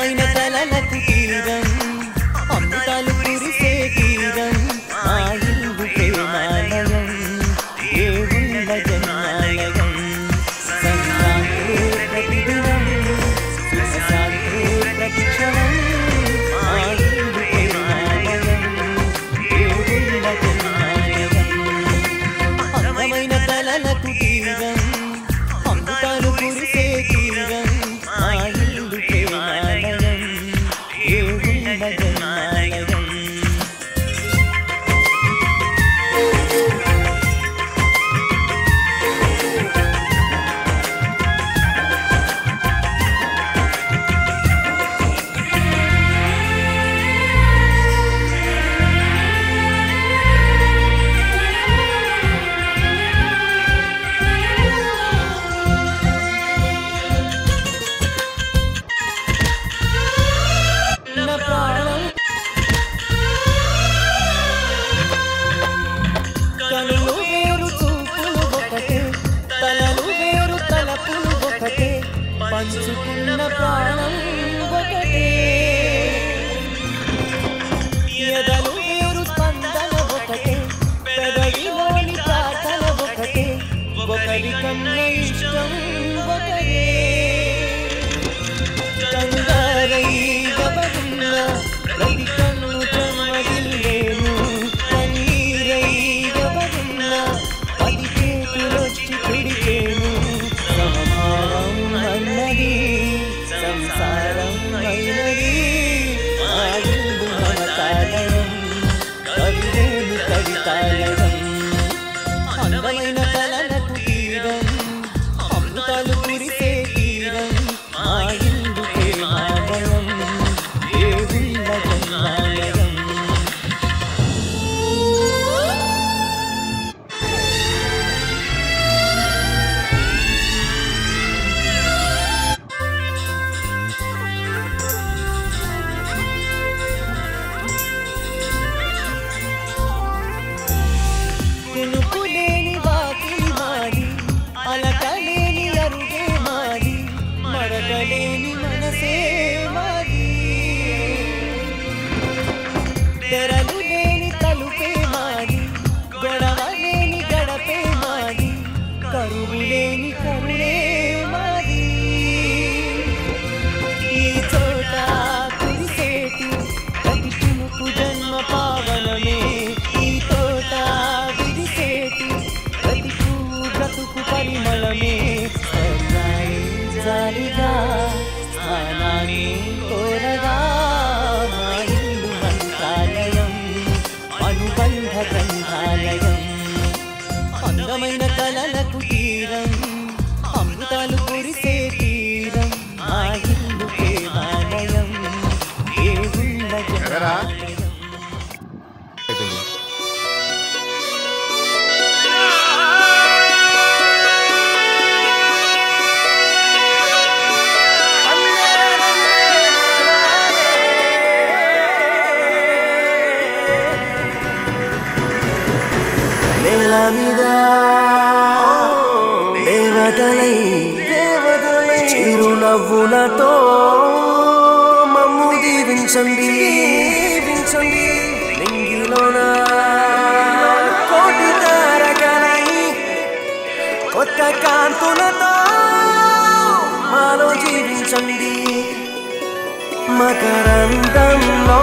అందమైన కలలకు తీరం అమృతాలు కురిసే తీరం మా ఇల్లు ప్రేమాలయం దేవుళ్ళ జన్మాలయం సంక్రాంతి ప్రతిదినం సుఖశాంతి ప్రతిక్షణం మా ఇల్లు ప్రేమాలయం దేవుళ్ళ జన్మాలయం అందమైన కలలకు తీరం అమృతాలు కురిసే తీరం మా ఇల్లు ప్రేమాలయం దేవుళ్ళ జన్మాలయం కనులు వేరు చూపులు ఒకటే తలలు వేరు తలపులు ఒకటే పంచుకున్న ప్రాణం ఒకటే ఎదలు వేరు స్పందన ఒకటే పెదవిలోని ప్రార్థన ఒకటే ఒకరి కన్న ఇష్టం ఒకటే కంగారై గబగున్న ప్రతి కన్ను చెమ్మగిల్లేను కన్నీరై గబగున్న పది చేతులొచ్చి పిడికేను సంసారం అన్నది సంసారం అయినది మా ఇల్లు మమతాలయం కవిలేను కవితాలయం అందమైన కలలకు తీరం అమృతాలు కురిసే తీరం మా ఇల్లు ప్రేమాలయం దేవుళ్ళ జన్మాలయం కునుకులేని వాకిలి మాది అలకలేని అరుగే మాది మరకలేని మనసే మాది తెరలు లేని తలుపే మాది గొడవ లేని గడపే మాది కరువు లేని కరుణే మాది ఈ చోట కురిసేటి ప్రతి చినుకు జన్మ పావనమే ఈ తోట విరిసేటి ప్రతి పువ్వు బ్రతుకు పరిమళమే సన్నాయి జాలిగా స్థానాన్ని కోరగా మా ఇల్లు మంత్రాలయం అనుబంధ గ్రంథాలయం అందమైన కలలకు తీరం అమృతాలు కురిసే తీరం మా ఇల్లు ప్రేమాలయం దేవుళ్ళ జన్మాలయం నేల మీద దేవతలై చిరునవ్వులతో మమ్ము దీవించండి నింగిలోన కోటి తారకలై కొత్త కాంతులతో మాలో జీవించండి మకరందంలో